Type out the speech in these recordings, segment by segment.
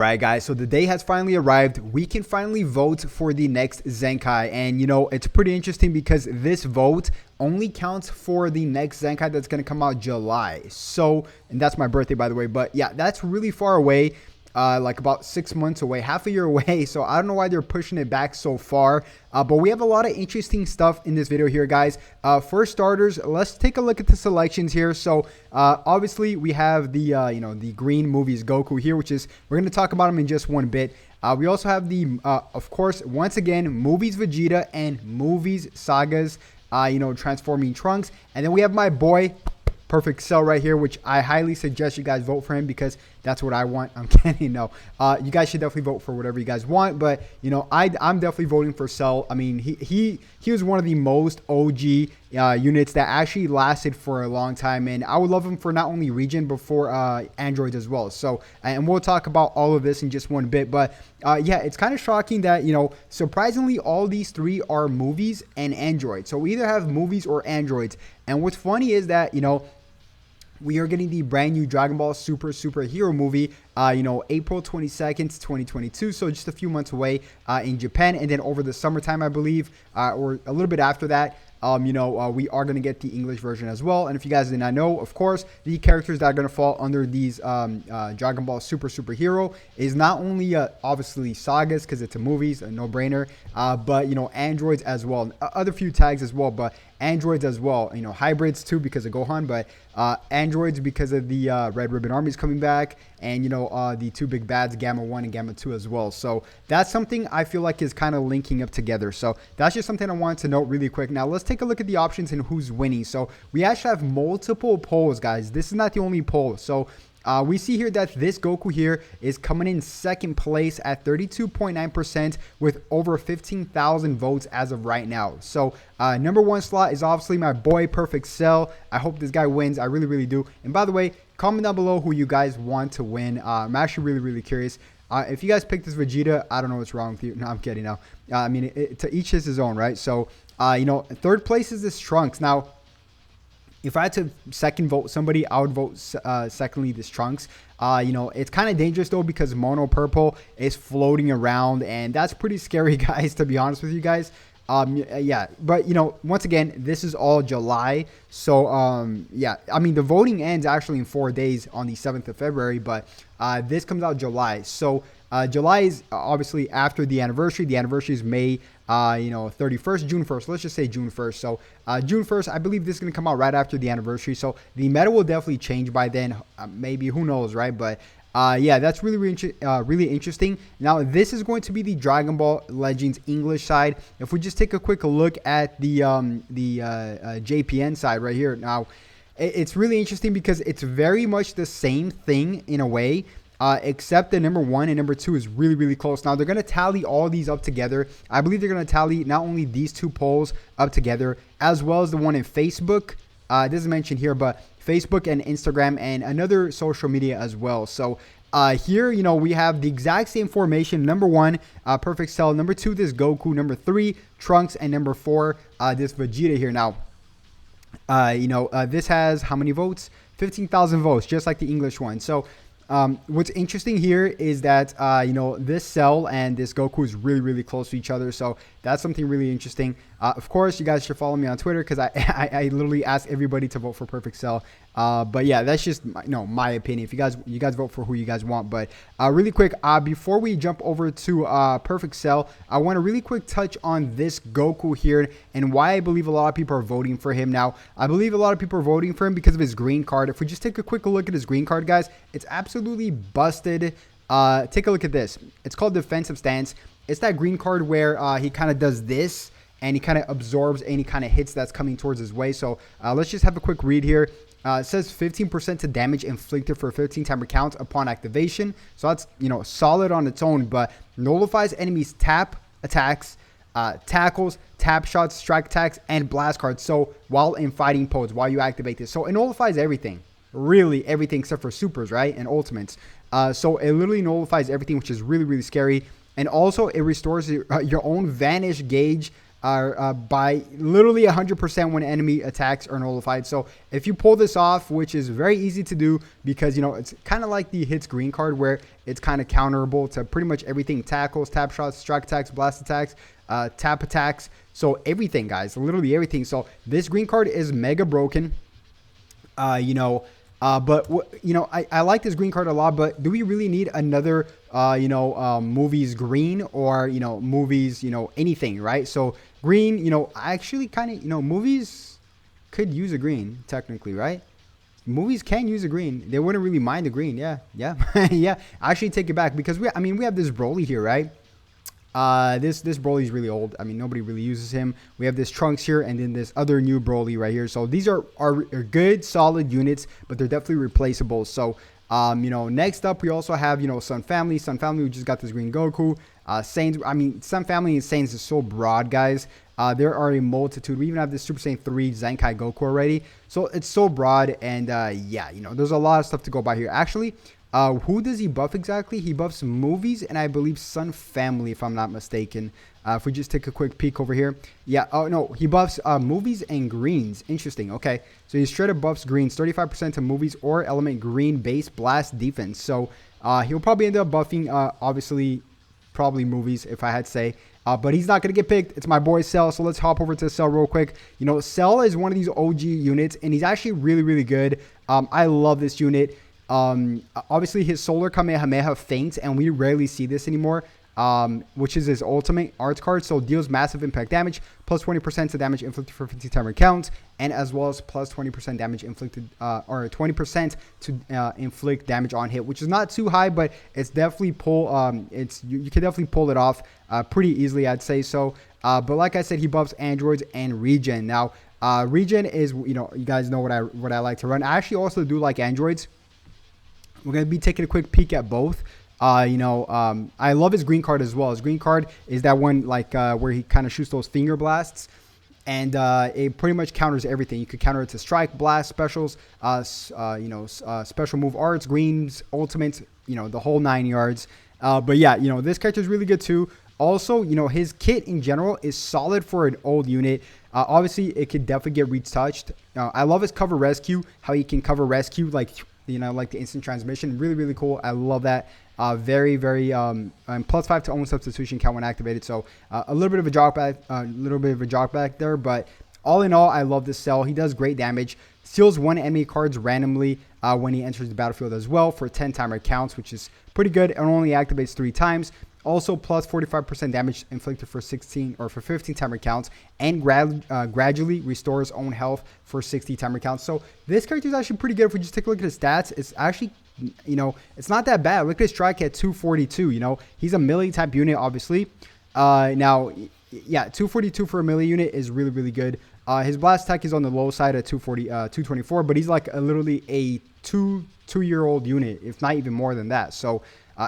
Right, guys, so the day has finally arrived. We can finally vote for the next Zenkai. And, it's pretty interesting because this vote only counts for the next Zenkai that's going to come out July. So, and that's my birthday, by the way. But, yeah, that's really far away. Like about 6 months away, half a year away. So I don't know why they're pushing it back so far. But we have a lot of interesting stuff in this video here, guys. For starters, let's take a look at the selections here. So obviously we have the the green movies Goku here, which is we're going to talk about them in just one bit. We also have the of course, once again, movies Vegeta and movies Sagas, transforming Trunks. And then we have my boy Perfect Cell right here, which I highly suggest you guys vote for him because that's what I want. I'm kidding. No, you guys should definitely vote for whatever you guys want. But I'm definitely voting for Cell. I mean, he was one of the most OG units that actually lasted for a long time, and I would love him for not only region but for androids as well. So, and we'll talk about all of this in just one bit. But yeah, it's kind of shocking that surprisingly all these three are movies and androids. So we either have movies or androids. And what's funny is that we are getting the brand new Dragon Ball Superhero movie, April 22nd, 2022. So just a few months away in Japan. And then over the summertime, I believe, or a little bit after that, we are going to get the English version as well. And if you guys did not know, of course, the characters that are going to fall under these Dragon Ball Superhero is not only obviously Sagas, because it's a movies, a no-brainer, but, androids as well. Other few tags as well, but androids as well. Hybrids too because of Gohan, but androids because of the Red Ribbon Armies coming back, and the two big bads, Gamma 1 and Gamma 2 as well. So that's something I feel like is kind of linking up together. So that's just something I wanted to note really quick. Now let's take a look at the options and who's winning. So we actually have multiple polls, guys. This is not the only poll. So we see here that this Goku here is coming in second place at 32.9% with over 15,000 votes as of right now. So number one slot is obviously my boy Perfect Cell. I hope this guy wins. I really, really do. And by the way, comment down below who you guys want to win. I'm actually really, really curious. If you guys pick this Vegeta, I don't know what's wrong with you. No, I'm kidding now. I mean, to each his own, right? So, third place is this Trunks. Now, if I had to second vote somebody, I would vote secondly this Trunks. It's kind of dangerous though because Mono Purple is floating around, and that's pretty scary, guys, to be honest with you guys. Yeah, but once again, this is all July. So yeah, I mean the voting ends actually in 4 days on the 7th of February, but this comes out July. So July is obviously after the anniversary. The anniversary is May 31st, June 1st. Let's just say June 1st. So June 1st, I believe this is going to come out right after the anniversary. So the meta will definitely change by then. Maybe, who knows, right? But yeah, that's really, really interesting. Now, this is going to be the Dragon Ball Legends English side. If we just take a quick look at the JPN side right here. Now, it's really interesting because it's very much the same thing in a way. Except the number 1 and number 2 is really, really close. Now, they're going to tally all these up together. I believe they're going to tally not only these two polls up together, as well as the one in Facebook. It doesn't mention here, but Facebook and Instagram and another social media as well. So here, we have the exact same formation. Number 1, Perfect Cell. Number 2, this Goku. Number 3, Trunks. And number 4, this Vegeta here. Now, this has how many votes? 15,000 votes, just like the English one. So what's interesting here is that, this Cell and this Goku is really, really close to each other. So that's something really interesting. Of course, you guys should follow me on Twitter because I literally ask everybody to vote for Perfect Cell. But yeah, that's just my opinion. If you guys vote for who you guys want. But really quick, before we jump over to Perfect Cell, I want to really quick touch on this Goku here and why I believe a lot of people are voting for him. Now, I believe a lot of people are voting for him because of his green card. If we just take a quick look at his green card, guys, it's absolutely busted. Take a look at this. It's called Defensive Stance. It's that green card where he kind of does this and he kind of absorbs any kind of hits that's coming towards his way. So let's just have a quick read here. It says 15% to damage inflicted for a 15-timer count upon activation. So that's, solid on its own, but nullifies enemies' tap attacks, tackles, tap shots, strike attacks, and blast cards. So while in fighting pose, while you activate this. So it nullifies everything. Really everything except for supers, right? And ultimates. So it literally nullifies everything, which is really, really scary. And also it restores your own vanish gauge by literally 100% when enemy attacks are nullified. So if you pull this off, which is very easy to do because, you know, it's kind of like the hits green card where it's kind of counterable to pretty much everything: tackles, tap shots, strike attacks, blast attacks, tap attacks. So everything, guys, literally everything. So this green card is mega broken. You know, but you know, I like this green card a lot, but do we really need another, you know, movies green, or, you know, movies, you know, anything, right? So green, you know, I actually kind of, you know, movies could use a green technically, right? Movies can use a green. They wouldn't really mind the green. Yeah. Yeah. Yeah. I actually take it back because we have this Broly here, right? This Broly is really old. I mean, nobody really uses him. We have this Trunks here, and then this other new Broly right here. So these are good, solid units, but they're definitely replaceable. So, you know, next up, we also have, you know, Sun Family. Sun Family, we just got this green Goku. Saiyans, I mean, Sun Family and Saiyans is so broad, guys. There are a multitude. We even have this Super Saiyan 3 Zenkai Goku already. So it's so broad, and yeah, you know, there's a lot of stuff to go by here. Actually, who does he buff exactly? He buffs movies and I believe Sun Family, if I'm not mistaken. If we just take a quick peek over here. Yeah, oh no, he buffs movies and greens. Interesting. Okay, so he straight up buffs greens, 35% to movies or element green base blast defense. So he'll probably end up buffing, obviously, probably movies, if I had to say. But he's not going to get picked. It's my boy Cell. So let's hop over to Cell real quick. You know, Cell is one of these OG units, and he's actually really, really good. I love this unit. Obviously his Solar Kamehameha faints, and we rarely see this anymore, which is his ultimate arts card. So deals massive impact damage, plus 20% to damage inflicted for 50 timer counts, and as well as plus 20% damage inflicted, or 20% to inflict damage on hit, which is not too high, but it's definitely you can definitely pull it off pretty easily, I'd say. So but like I said, he buffs androids and regen. Now regen is, you know, you guys know what I like to run. I actually also do like androids. We're going to be taking a quick peek at both. You know, I love his green card as well. His green card is that one, like, where he kind of shoots those finger blasts. And it pretty much counters everything. You could counter it to strike, blast, specials, you know, special move arts, greens, ultimates, you know, the whole 9 yards. But yeah, you know, this character is really good too. Also, you know, his kit in general is solid for an old unit. Obviously, it could definitely get retouched. I love his cover rescue, how he can cover rescue, like, you know, like the instant transmission. Really, really cool. I love that. Very, very plus 5 to own substitution count when activated. So a little bit of a jog back, there, but all in all, I love this Cell. He does great damage. Steals one enemy cards randomly when he enters the battlefield as well for 10 timer counts, which is pretty good, and only activates 3 times. Also, plus 45% damage inflicted for 16 or for 15 timer counts, and gradually restores own health for 60 timer counts. So this character is actually pretty good. If we just take a look at his stats, it's actually, you know, it's not that bad. Look at his strike at 242. You know, he's a melee type unit, obviously. Now, yeah, 242 for a melee unit is really, really good. His blast attack is on the low side at 224, but he's like literally a two-year-old unit, if not even more than that. So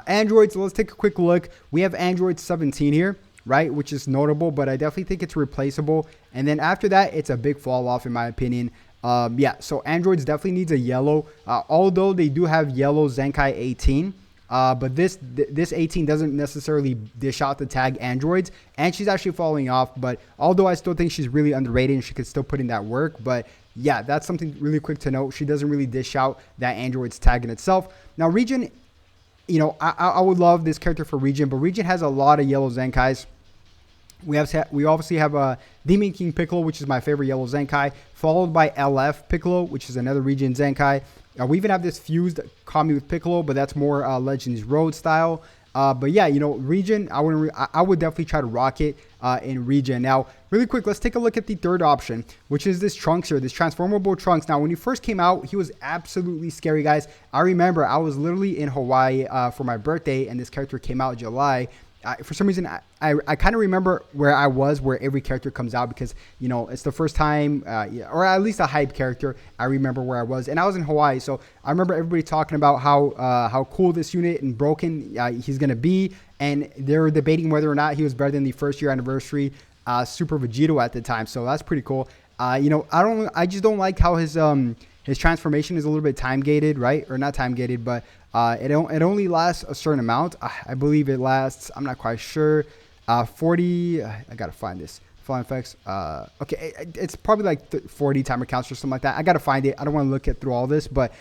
androids, let's take a quick look. We have android 17 here, right, which is notable, but I definitely think it's replaceable. And then after that, it's a big fall off in my opinion. Yeah, so androids definitely needs a yellow, although they do have yellow Zenkai 18. But this 18 doesn't necessarily dish out the tag androids, and she's actually falling off. But although I still think she's really underrated and she could still put in that work, but yeah, that's something really quick to note. She doesn't really dish out that android's tag in itself. Now Regen, you know, I would love this character for Regen, but Regen has a lot of yellow Zenkais. We obviously have a Demon King Piccolo, which is my favorite yellow Zenkai, followed by LF Piccolo, which is another Regen Zenkai. We even have this fused Kami with Piccolo, but that's more Legends Road style. But yeah, you know, Regen, I would definitely try to rock it in Regen. Now, really quick, let's take a look at the third option, which is this Trunks here, this Transformable Trunks. Now, when he first came out, he was absolutely scary, guys. I remember I was literally in Hawaii for my birthday, and this character came out in July. For some reason, I kind of remember where I was, where every character comes out, because, you know, it's the first time, or at least a hype character. I remember where I was, and I was in Hawaii, so I remember everybody talking about how cool this unit and broken he's gonna be, and they were debating whether or not he was better than the first year anniversary Super Vegito at the time. So that's pretty cool. You know, I just don't like how his transformation is a little bit time gated, right? Or not time gated, but it only lasts a certain amount. I believe it lasts, I'm not quite sure, 40, I gotta find this. Flying effects. Okay, it's probably like 40 timer counts or something like that. I gotta find it. I don't want to look at through all this, but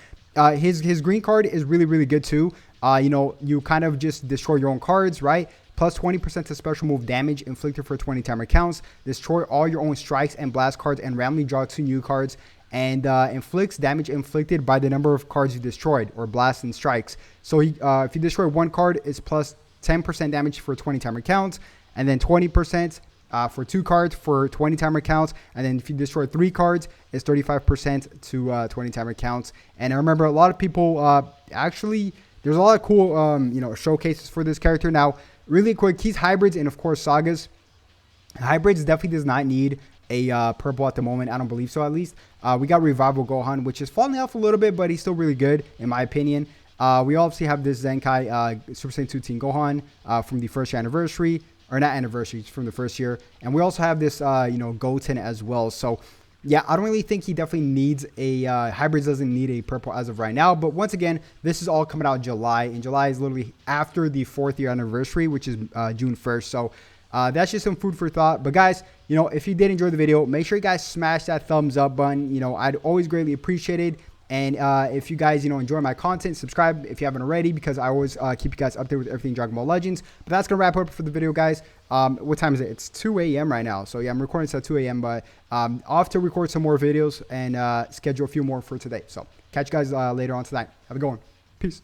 his green card is really good too. You know, you kind of just destroy your own cards, right? Plus 20% to special move damage inflicted for 20 timer counts. Destroy all your own strikes and blast cards and randomly draw 2 new cards. And inflicts damage inflicted by the number of cards you destroyed, or blasts and strikes. So if you destroy 1 card, it's plus 10% damage for 20 timer counts, and then 20% for 2 cards for 20 timer counts. And then if you destroy 3 cards, it's 35% to 20 timer counts. And I remember a lot of people actually, there's a lot of cool you know, showcases for this character. Now, really quick, he's hybrids and of course sagas. Hybrids definitely does not need a purple at the moment. I don't believe so, at least. We got Revival Gohan, which is falling off a little bit, but he's still really good in my opinion. We obviously have this Zenkai Super Saiyan 2 Teen Gohan from the first anniversary, or not anniversary, from the first year. And we also have this you know, Goten as well. So yeah, I don't really think he definitely needs a hybrids doesn't need a purple as of right now. But once again, this is all coming out in July, and July is literally after the 4th year anniversary, which is June 1st. So that's just some food for thought. But guys, you know, if you did enjoy the video, make sure you guys smash that thumbs up button. You know, I'd always greatly appreciate it. And if you guys, you know, enjoy my content, subscribe if you haven't already, because I always keep you guys updated with everything Dragon Ball Legends. But that's going to wrap up for the video, guys. What time is it? It's 2 a.m. right now. So yeah, I'm recording this at 2 a.m. But I'll have to record some more videos and schedule a few more for today. So catch you guys later on tonight. Have a good one. Peace.